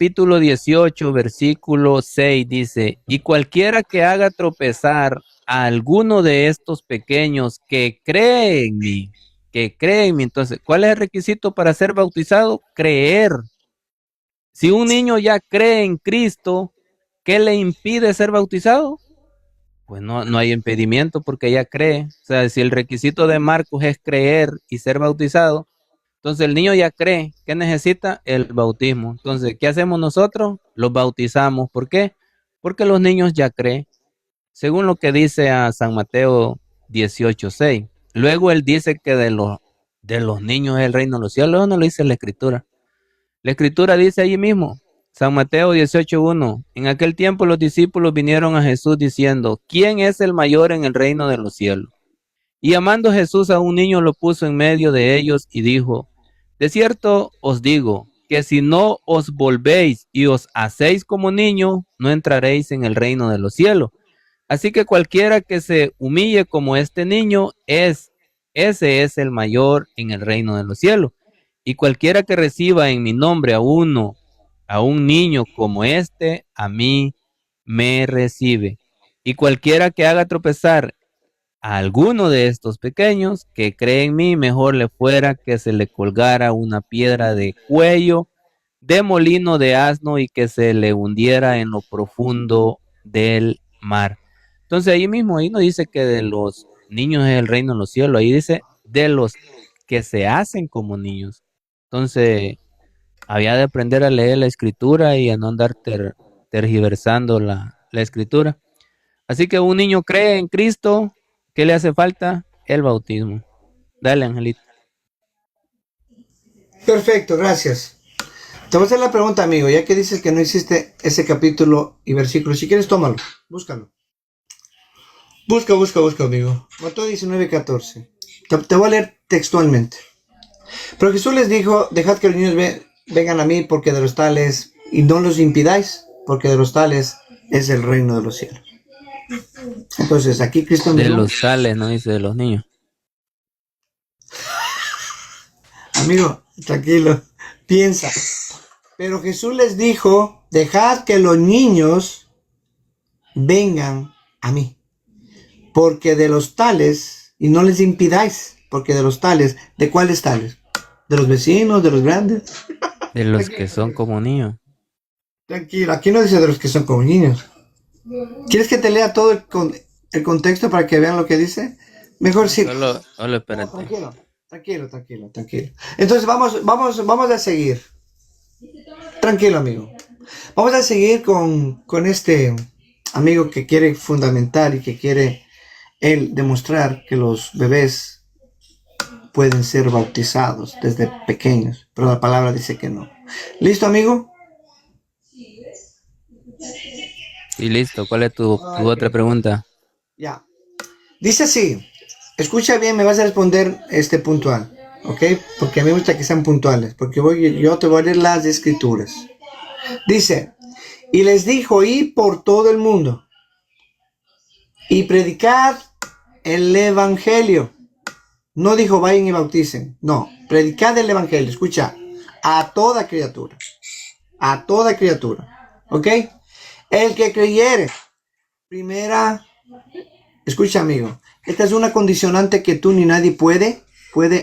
capítulo 18, versículo 6 dice, y cualquiera que haga tropezar a alguno de estos pequeños que cree en mí, que cree en mí. Entonces, ¿cuál es el requisito para ser bautizado? Creer. Si un niño ya cree en Cristo, ¿qué le impide ser bautizado? Pues no hay impedimento porque ya cree. O sea, si el requisito de Marcos es creer y ser bautizado, entonces el niño ya cree. ¿Qué necesita? El bautismo. Entonces, ¿qué hacemos nosotros? Los bautizamos. ¿Por qué? Porque los niños ya creen. Según lo que dice a San Mateo 18:6. Luego él dice que de los niños es el reino de los cielos. Eso no lo dice la Escritura. La Escritura dice allí mismo, San Mateo 18:1, en aquel tiempo los discípulos vinieron a Jesús diciendo, ¿quién es el mayor en el reino de los cielos? Y llamando Jesús a un niño lo puso en medio de ellos y dijo, de cierto os digo, que si no os volvéis y os hacéis como niños, no entraréis en el reino de los cielos. Así que cualquiera que se humille como este niño, ese es el mayor en el reino de los cielos. Y cualquiera que reciba en mi nombre a un niño como este, a mí me recibe. Y cualquiera que haga tropezar a alguno de estos pequeños que cree en mí, mejor le fuera que se le colgara una piedra de cuello de molino de asno y que se le hundiera en lo profundo del mar. Entonces ahí mismo, ahí no dice que de los niños es el reino de los cielos, ahí dice de los que se hacen como niños. Entonces había de aprender a leer la escritura y a no andar tergiversando la escritura. Así que un niño cree en Cristo, ¿qué le hace falta? El bautismo. Dale, Angelito. Perfecto, gracias. Te voy a hacer la pregunta, amigo, ya que dices que no existe ese capítulo y versículo. Si quieres, tómalo, búscalo. Busca, amigo. Mateo 19:14. Te voy a leer textualmente. Pero Jesús les dijo, dejad que los niños vengan a mí porque de los tales, y no los impidáis, porque de los tales es el reino de los cielos. Entonces, aquí Cristo De mismo, los tales, no dice de los niños. amigo, tranquilo, piensa. Pero Jesús les dijo, dejad que los niños vengan a mí, porque de los tales, y no les impidáis, porque de los tales, ¿de cuáles tales? ¿De los vecinos, de los grandes? De los que son como niños. Tranquilo, aquí no dice de los que son como niños. ¿Quieres que te lea todo el contexto para que vean lo que dice? Mejor sí. Solo espérate. Tranquilo. Entonces vamos a seguir. Tranquilo, amigo. Vamos a seguir con este amigo que quiere fundamentar y que quiere él demostrar que los bebés pueden ser bautizados desde pequeños, pero la palabra dice que no. ¿Listo, amigo? Y listo, ¿cuál es tu otra pregunta? Ya. Dice así, escucha bien, me vas a responder puntual, ¿ok? Porque a mí me gusta que sean puntuales, porque yo te voy a leer las escrituras. Dice, y les dijo, id por todo el mundo y predicad el evangelio. No dijo, vayan y bauticen, no, predicad el evangelio, escucha, a toda criatura, ¿ok? El que creyere, primera. Escucha, amigo, esta es una condicionante que tú ni nadie puede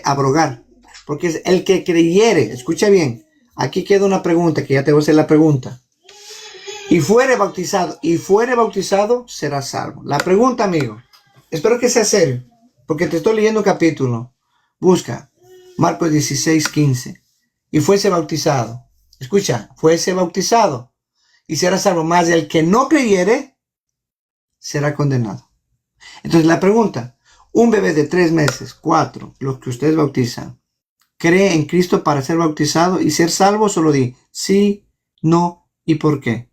abrogar, porque es el que creyere. Escucha bien, aquí queda una pregunta, que ya te voy a hacer la pregunta. Y fuere bautizado, será salvo. La pregunta, amigo, espero que sea serio, porque te estoy leyendo un capítulo. Busca, Marcos 16:15. Y fuese bautizado. Escucha, fuese bautizado y será salvo. Más el que no creyere, será condenado. Entonces la pregunta, un bebé de 3 meses, 4, los que ustedes bautizan, ¿cree en Cristo para ser bautizado y ser salvo? Solo di sí, no y por qué.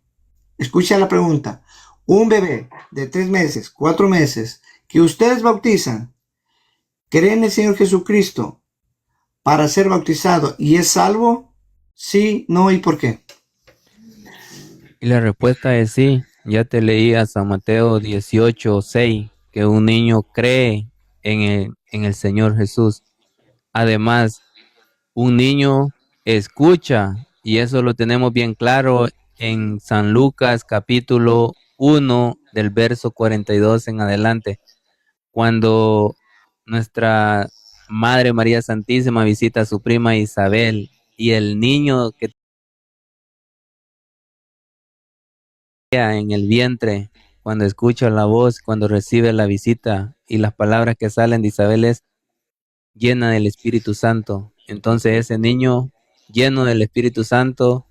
Escucha la pregunta, un bebé de 3 meses, 4 meses, que ustedes bautizan, ¿cree en el Señor Jesucristo para ser bautizado y es salvo? Sí, no y por qué. Y la respuesta es sí. Ya te leí a San Mateo 18:6, que un niño cree en el Señor Jesús. Además, un niño escucha Y eso lo tenemos bien claro en San Lucas capítulo 1 del verso 42 en adelante, cuando nuestra Madre María Santísima visita a su prima Isabel y el niño que tenía en el vientre, cuando escucha la voz, cuando recibe la visita y las palabras que salen de Isabel es llena del Espíritu Santo. Entonces ese niño lleno del Espíritu Santo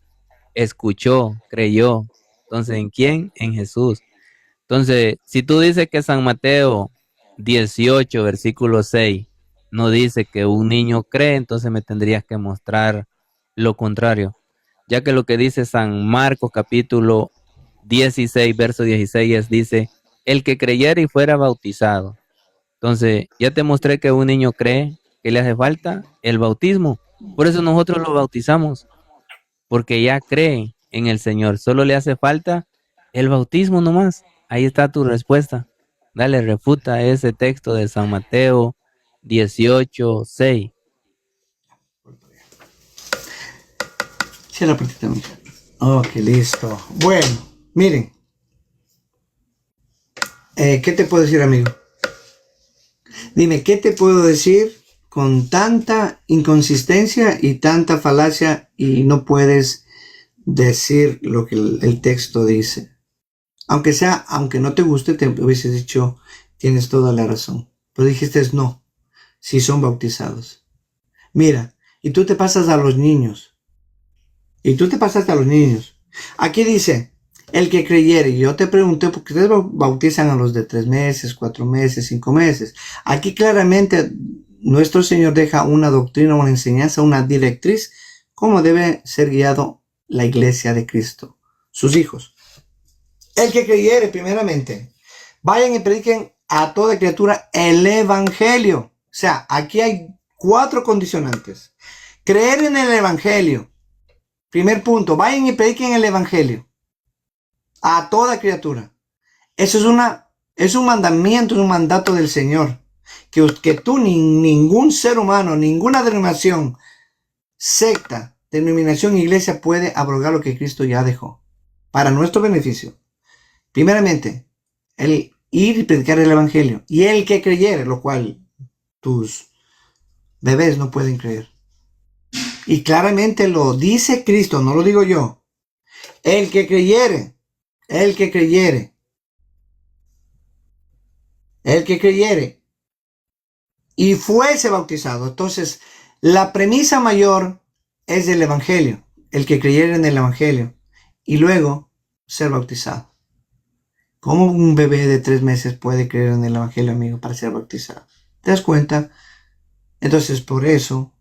escuchó, creyó. Entonces, ¿en quién? En Jesús. Entonces, si tú dices que San Mateo 18, versículo 6, no dice que un niño cree, entonces me tendrías que mostrar lo contrario. Ya que lo que dice San Marcos capítulo 16, verso 16 dice, el que creyera y fuera bautizado. Entonces, ya te mostré que un niño cree, que le hace falta el bautismo. Por eso nosotros lo bautizamos, porque ya cree en el Señor. Solo le hace falta el bautismo nomás. Ahí está tu respuesta. Dale, refuta ese texto de San Mateo 18:6. Sí, la partita, mija. Ok, listo. Bueno, miren. ¿Qué te puedo decir, amigo? Dime, ¿qué te puedo decir con tanta inconsistencia y tanta falacia y no puedes decir lo que el texto dice? Aunque no te guste, te hubiese dicho, tienes toda la razón. Pero dijiste no, si son bautizados. Mira, y tú te pasas a los niños. Aquí dice, el que creyere. Y yo te pregunté, porque ustedes bautizan a los de 3 meses, 4 meses, 5 meses. Aquí claramente nuestro Señor deja una doctrina, una enseñanza, una directriz, cómo debe ser guiado la iglesia de Cristo, sus hijos. El que creyere, primeramente, vayan y prediquen a toda criatura el evangelio. O sea, aquí hay 4 condicionantes. Creer en el evangelio. Primer punto, vayan y prediquen el evangelio a toda criatura. Eso es un mandamiento, un mandato del Señor. Que tú, ni ningún ser humano, ninguna denominación, secta, denominación, iglesia puede abrogar lo que Cristo ya dejó. Para nuestro beneficio. Primeramente, el ir y predicar el evangelio. Y el que creyere, lo cual tus bebés no pueden creer. Y claramente lo dice Cristo, no lo digo yo. El que creyere, el que creyere y fuese bautizado. Entonces, la premisa mayor es del evangelio. El que creyere en el evangelio y luego ser bautizado. ¿Cómo un bebé de 3 meses puede creer en el evangelio, amigo, para ser bautizado? ¿Te das cuenta? Entonces, por eso,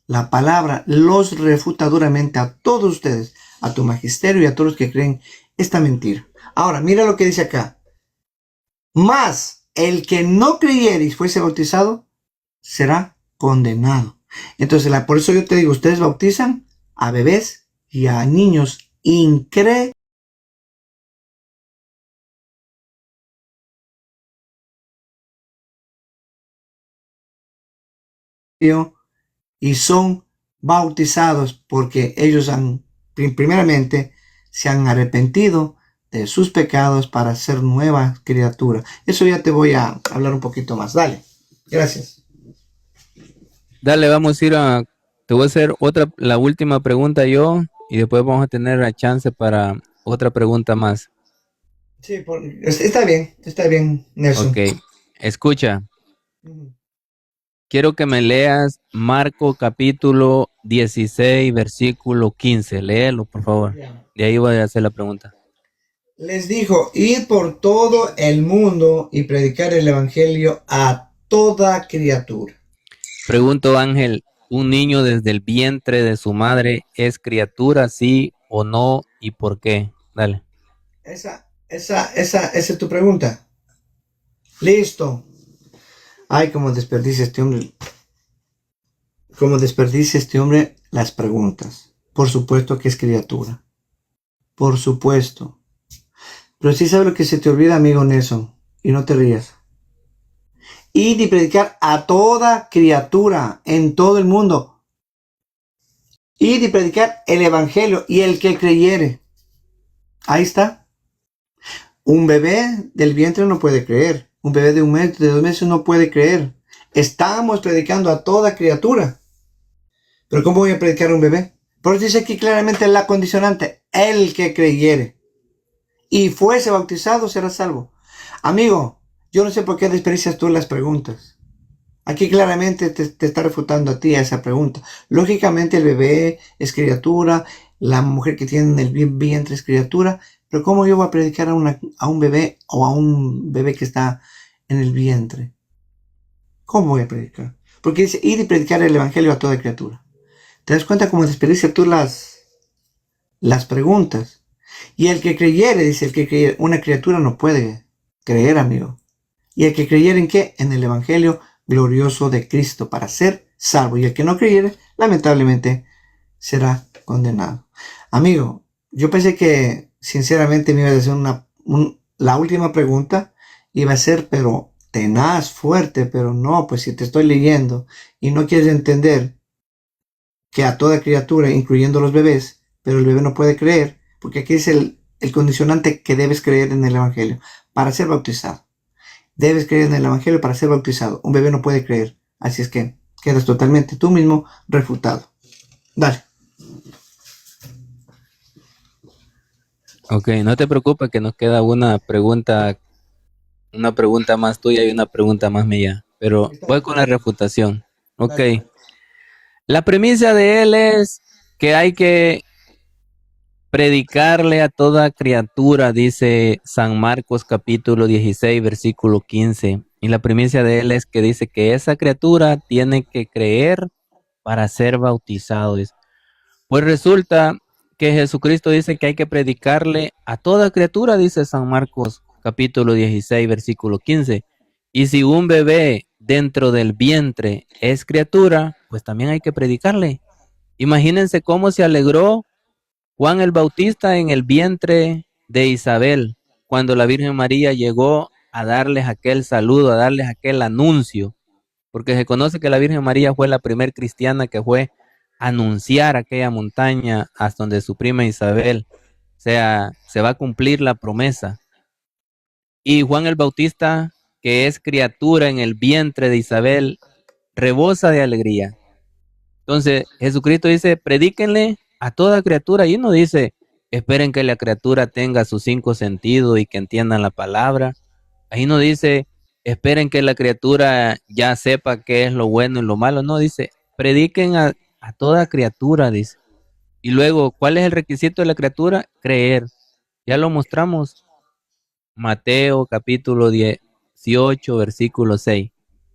la palabra los refuta duramente a todos ustedes, a tu magisterio y a todos los que creen esta mentira. Ahora, mira lo que dice acá. Mas el que no creyere y fuese bautizado será condenado. Entonces, por eso yo te digo, ustedes bautizan a bebés y a niños incrédulos. Y son bautizados porque ellos primeramente se han arrepentido de sus pecados para ser nueva criatura. Eso ya te voy a hablar un poquito más. Dale. Gracias. Dale, te voy a hacer la última pregunta yo y después vamos a tener la chance para otra pregunta más. Sí, está bien, Nelson. Ok, escucha. Quiero que me leas Marco capítulo 16, versículo 15. Léelo, por favor. De ahí voy a hacer la pregunta. Les dijo, id por todo el mundo y predicar el evangelio a toda criatura. Pregunto, Ángel, ¿un niño desde el vientre de su madre es criatura, sí o no? ¿Y por qué? Dale. Esa es tu pregunta. Listo. Ay, cómo desperdicia este hombre. Cómo desperdicia este hombre las preguntas. Por supuesto que es criatura. Por supuesto. Pero sí sabe lo que se te olvida, amigo Nelson. Y no te rías. Ir y predicar a toda criatura en todo el mundo. Ir y predicar el evangelio y el que creyere. Ahí está. Un bebé del vientre no puede creer. Un bebé de 1 mes, de 2 meses no puede creer. Estamos predicando a toda criatura. Pero ¿cómo voy a predicar a un bebé? Por eso dice aquí claramente la condicionante. El que creyere y fuese bautizado será salvo. Amigo, yo no sé por qué desperdicias tú las preguntas. Aquí claramente te está refutando a ti a esa pregunta. Lógicamente el bebé es criatura, la mujer que tiene en el vientre es criatura, pero ¿cómo yo voy a predicar a un bebé o a un bebé que está en el vientre? ¿Cómo voy a predicar? Porque dice ir y predicar el evangelio a toda criatura. ¿Te das cuenta cómo desperdicias tú las preguntas? Y el que creyere, dice el que creyere, una criatura no puede creer, amigo. Y el que creyere ¿en qué? En el evangelio glorioso de Cristo para ser salvo. Y el que no creyere, lamentablemente, será condenado. Amigo, yo pensé que sinceramente me iba a hacer la última pregunta. Iba a ser, pero tenaz, fuerte, pero no, pues si te estoy leyendo y no quieres entender que a toda criatura, incluyendo los bebés, pero el bebé no puede creer, porque aquí es el condicionante que debes creer en el evangelio para ser bautizado. Debes creer en el evangelio para ser bautizado. Un bebé no puede creer. Así es que quedas totalmente tú mismo refutado. Dale. Ok, no te preocupes que nos queda una pregunta más tuya y una pregunta más mía. Pero voy con la refutación. Ok. Dale. La premisa de él es que hay que predicarle a toda criatura, dice San Marcos capítulo 16, versículo 15. Y la premisa de él es que dice que esa criatura tiene que creer para ser bautizado. Dice. Pues resulta que Jesucristo dice que hay que predicarle a toda criatura, dice San Marcos capítulo 16, versículo 15. Y si un bebé dentro del vientre es criatura, pues también hay que predicarle. Imagínense cómo se alegró Juan el Bautista en el vientre de Isabel, cuando la Virgen María llegó a darles aquel saludo, a darles aquel anuncio, porque se conoce que la Virgen María fue la primer cristiana que fue a anunciar aquella montaña hasta donde su prima Isabel, o sea, se va a cumplir la promesa. Y Juan el Bautista, que es criatura en el vientre de Isabel, rebosa de alegría. Entonces, Jesucristo dice, predíquenle a toda criatura. Y no dice, esperen que la criatura tenga sus 5 sentidos y que entiendan la palabra. Ahí no dice, esperen que la criatura ya sepa qué es lo bueno y lo malo. No, dice, prediquen a toda criatura, dice. Y luego, ¿cuál es el requisito de la criatura? Creer. Ya lo mostramos. Mateo capítulo 18, versículo 6.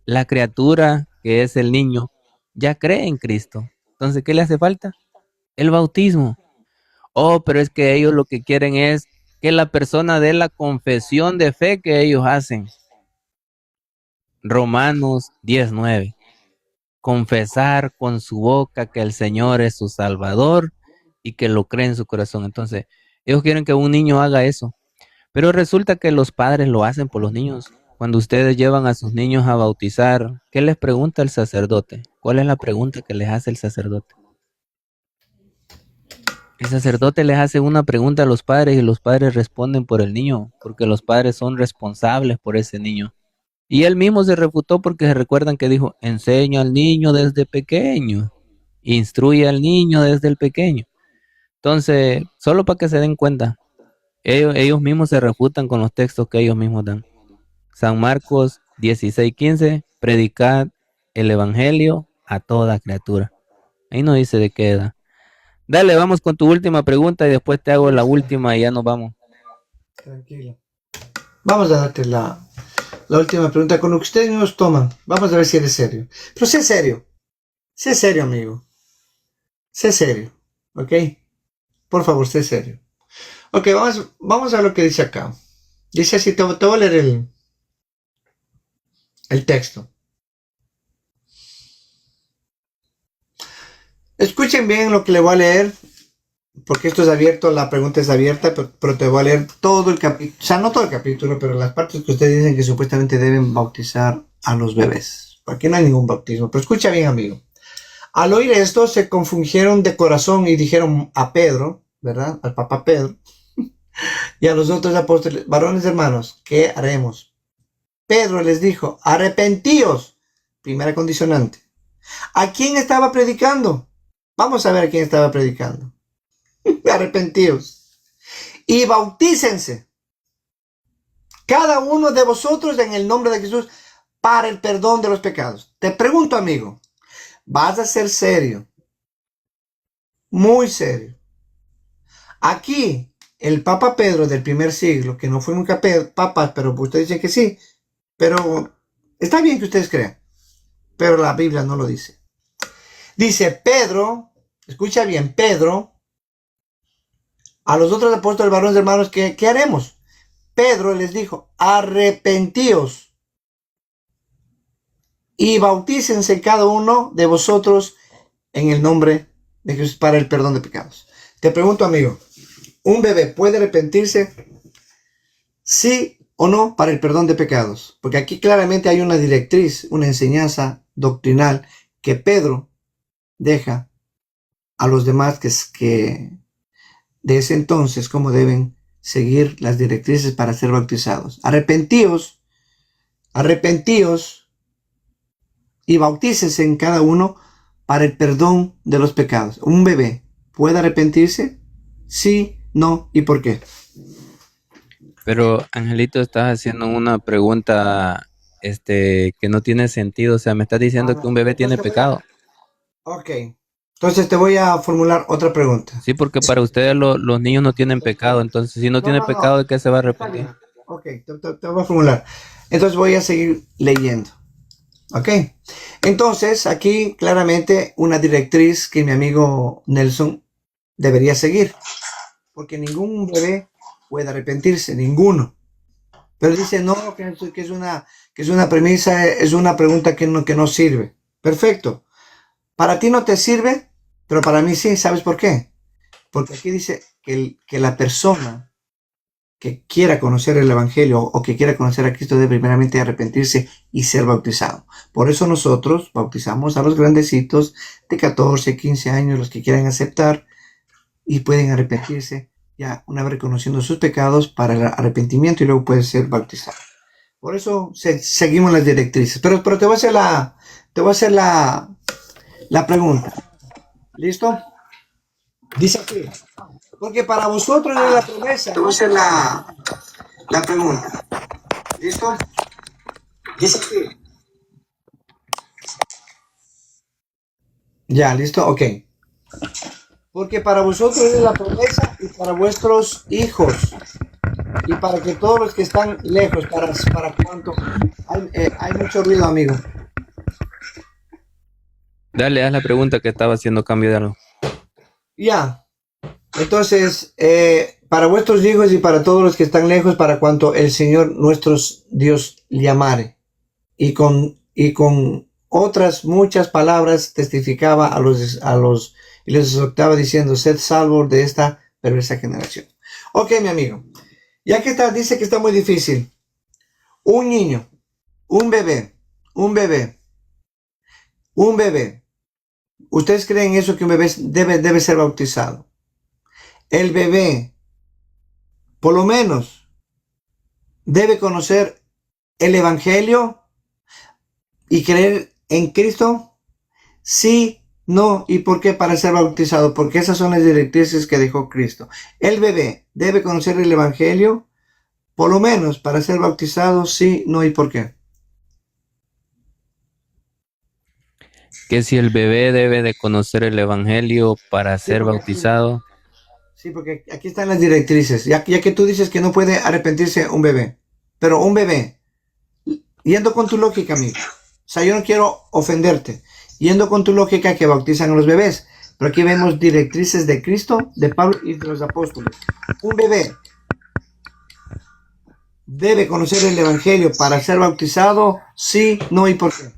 La criatura, que es el niño, ya cree en Cristo. Entonces, ¿qué le hace falta? El bautismo. Oh, pero es que ellos lo que quieren es que la persona dé la confesión de fe que ellos hacen. Romanos 19. Confesar con su boca que el Señor es su Salvador y que lo cree en su corazón. Entonces, ellos quieren que un niño haga eso. Pero resulta que los padres lo hacen por los niños. Cuando ustedes llevan a sus niños a bautizar, ¿qué les pregunta el sacerdote? ¿Cuál es la pregunta que les hace el sacerdote? El sacerdote les hace una pregunta a los padres y los padres responden por el niño, porque los padres son responsables por ese niño. Y él mismo se refutó porque se recuerdan que dijo, enseña al niño desde pequeño, instruye al niño desde el pequeño. Entonces, solo para que se den cuenta, ellos mismos se refutan con los textos que ellos mismos dan. San Marcos 16:15, predicad el evangelio a toda criatura. Ahí no dice de qué edad. Dale, vamos con tu última pregunta y después te hago la última y ya nos vamos. Tranquilo. Vamos a darte la última pregunta con lo que ustedes mismos toman. Vamos a ver si eres serio. Pero sé serio. Sé serio, amigo. Sé serio. ¿Ok? Por favor, sé serio. Ok, vamos a lo que dice acá. Dice así, te voy a leer el texto. Escuchen bien lo que le voy a leer, porque esto es abierto, la pregunta es abierta, pero te voy a leer todo el capítulo, o sea, no todo el capítulo, pero las partes que ustedes dicen que supuestamente deben bautizar a los bebés. Aquí no hay ningún bautismo, pero escucha bien, amigo. Al oír esto, se confundieron de corazón y dijeron a Pedro, ¿verdad? Al Papa Pedro y a los otros apóstoles, varones hermanos, ¿qué haremos? Pedro les dijo, arrepentíos. Primera condicionante. ¿A quién estaba predicando? Vamos a ver a quién estaba predicando. Arrepentíos. Y bautícense cada uno de vosotros en el nombre de Jesús para el perdón de los pecados. Te pregunto, amigo, vas a ser serio, muy serio. Aquí, el Papa Pedro del primer siglo, que no fue nunca papa, pero ustedes dicen que sí, pero está bien que ustedes crean, pero la Biblia no lo dice. Dice Pedro, escucha bien, Pedro, a los otros apóstoles, varones hermanos, ¿qué haremos? Pedro les dijo, arrepentíos y bautícense cada uno de vosotros en el nombre de Jesús para el perdón de pecados. Te pregunto, amigo, ¿un bebé puede arrepentirse? ¿Sí o no para el perdón de pecados? Porque aquí claramente hay una directriz, una enseñanza doctrinal que Pedro deja a los demás que de ese entonces cómo deben seguir las directrices para ser bautizados. Arrepentíos y bautícense en cada uno para el perdón de los pecados. ¿Un bebé puede arrepentirse? Sí, no, ¿y por qué? Pero Angelito, estás haciendo una pregunta que no tiene sentido. O sea, me estás diciendo que un bebé tiene pecado. Ok, entonces te voy a formular otra pregunta. Sí, porque para ustedes los niños no tienen pecado. Entonces, si no tiene pecado, ¿de qué se va a arrepentir? Ok, te voy a formular. Entonces voy a seguir leyendo. Ok, entonces aquí claramente una directriz que mi amigo Nelson debería seguir. Porque ningún bebé puede arrepentirse, ninguno. Pero dice, no, que es una premisa, es una pregunta que no sirve. Perfecto. Para ti no te sirve, pero para mí sí. ¿Sabes por qué? Porque aquí dice que la persona que quiera conocer el Evangelio o que quiera conocer a Cristo debe primeramente arrepentirse y ser bautizado. Por eso nosotros bautizamos a los grandecitos de 14, 15 años, los que quieran aceptar y pueden arrepentirse ya una vez reconociendo sus pecados para el arrepentimiento y luego puede ser bautizado. Por eso seguimos las directrices. Pero te voy a hacer la pregunta. ¿Listo? Dice aquí. Porque para vosotros es la promesa. Te voy a hacer la pregunta. ¿Listo? Dice aquí. Ya, ¿listo? Ok. Porque para vosotros es la promesa y para vuestros hijos. Y para que todos los que están lejos, para cuánto. Hay mucho ruido, amigo. Dale, haz la pregunta que estaba haciendo cambio de algo. Ya. Entonces, para vuestros hijos y para todos los que están lejos, para cuanto el Señor nuestro Dios llamare. Y con otras muchas palabras testificaba y les exhortaba diciendo, sed salvos de esta perversa generación. Ok, mi amigo. Ya que dice que está muy difícil. Un niño, un bebé. ¿Ustedes creen eso que un bebé debe ser bautizado? El bebé, por lo menos, debe conocer el Evangelio y creer en Cristo. Sí, no, ¿y por qué? Para ser bautizado, porque esas son las directrices que dejó Cristo. El bebé debe conocer el Evangelio, por lo menos para ser bautizado, sí, no, ¿y por qué? Que si el bebé debe de conocer el Evangelio para Sí, ser bautizado. Sí, porque aquí están las directrices, ya que tú dices que no puede arrepentirse un bebé, pero un bebé, yendo con tu lógica, amigo, o sea, yo no quiero ofenderte, yendo con tu lógica que bautizan a los bebés, pero aquí vemos directrices de Cristo, de Pablo y de los apóstoles. Un bebé debe conocer el Evangelio para ser bautizado, sí, no, ¿y por qué?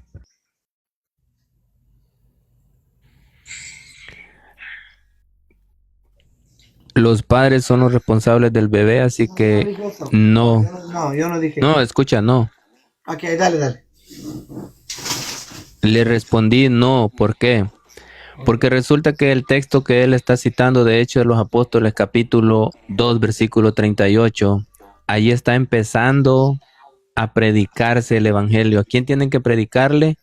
Los padres son los responsables del bebé, así que no. Yo no dije. No, escucha, no. Ok, dale. Le respondí no. ¿Por qué? Porque resulta que el texto que él está citando de Hechos de los Apóstoles, capítulo 2, versículo 38, ahí está empezando a predicarse el evangelio. ¿A quién tienen que predicarle?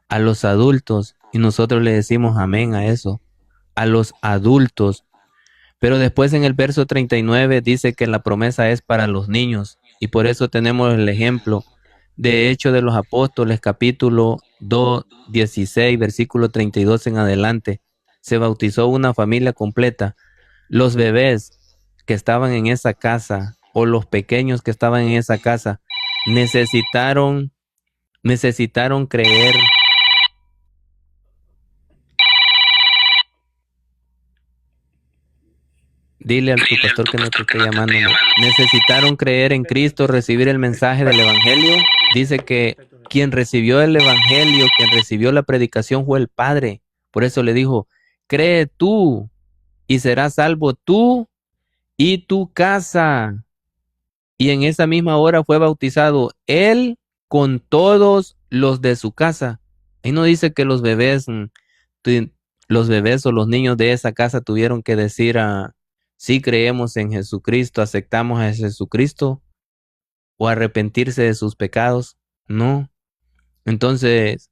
A los adultos. Y nosotros le decimos amén a eso, a los adultos. Pero después en el verso 39 dice que la promesa es para los niños. Y por eso tenemos el ejemplo de Hechos de los Apóstoles, capítulo 2, 16, versículo 32 en adelante. Se bautizó una familia completa. Los bebés que estaban en esa casa o los pequeños que estaban en esa casa necesitaron creer. Dile a tu pastor que no te esté llamando. Necesitaron creer en Cristo, recibir el mensaje del Evangelio. Dice que quien recibió el Evangelio, quien recibió la predicación fue el Padre. Por eso le dijo, cree tú y serás salvo tú y tu casa. Y en esa misma hora fue bautizado él con todos los de su casa. Ahí no dice que los bebés o los niños de esa casa tuvieron que decir sí creemos en Jesucristo, aceptamos a Jesucristo o arrepentirse de sus pecados. No. Entonces,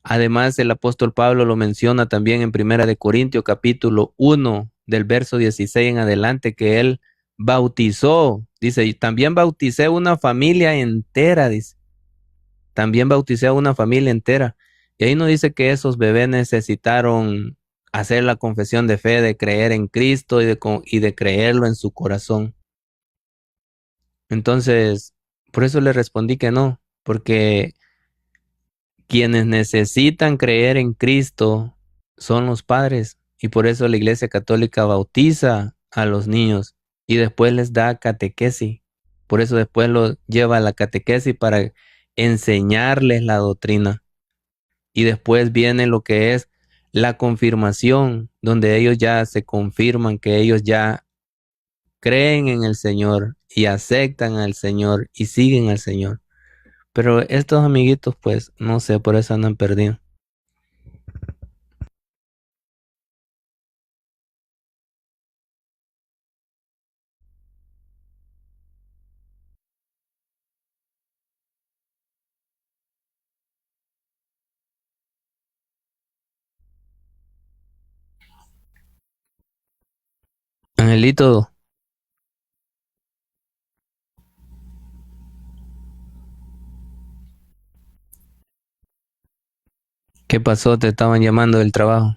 además el apóstol Pablo lo menciona también en Primera de Corintios capítulo 1 del verso 16 en adelante que él bautizó, dice, y también bauticé una familia entera, dice. También bauticé a una familia entera. Y ahí no dice que esos bebés necesitaron hacer la confesión de fe, de creer en Cristo y de creerlo en su corazón. Entonces, por eso le respondí que no, porque quienes necesitan creer en Cristo son los padres. Y por eso la Iglesia Católica bautiza a los niños y después les da catequesis. Por eso después los lleva a la catequesis para enseñarles la doctrina. Y después viene lo que es la confirmación, donde ellos ya se confirman que ellos ya creen en el Señor y aceptan al Señor y siguen al Señor. Pero estos amiguitos, pues, no sé, por eso andan perdidos. Angelito, ¿qué pasó? Te estaban llamando del trabajo.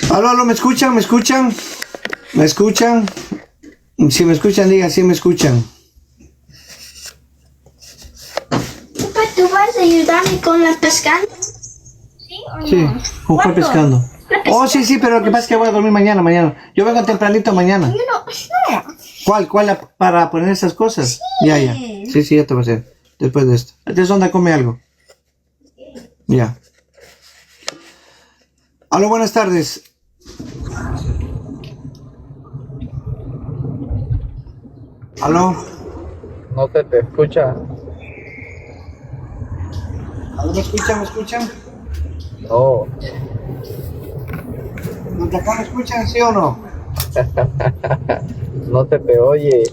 Aló, aló, ¿me escuchan? ¿Me escuchan? ¿Me escuchan? Si me escuchan, diga, sí me escuchan. Papá, ¿tú vas a ayudarme con la pescando? ¿Sí o no? Sí, ¿con cuál pescando? Oh, sí, sí, pero lo que pasa es que voy a dormir mañana. Yo vengo tempranito mañana. No. ¿Cuál para poner esas cosas? Sí. Ya. Sí, ya te voy a hacer. Después de esto. Entonces, ¿dónde come algo? Ya. Aló, buenas tardes. Aló. No se te escucha. ¿Aló, me escuchan? ¿Me escuchan? No. ¿Los de acá me escuchan, sí o no? No se te oye.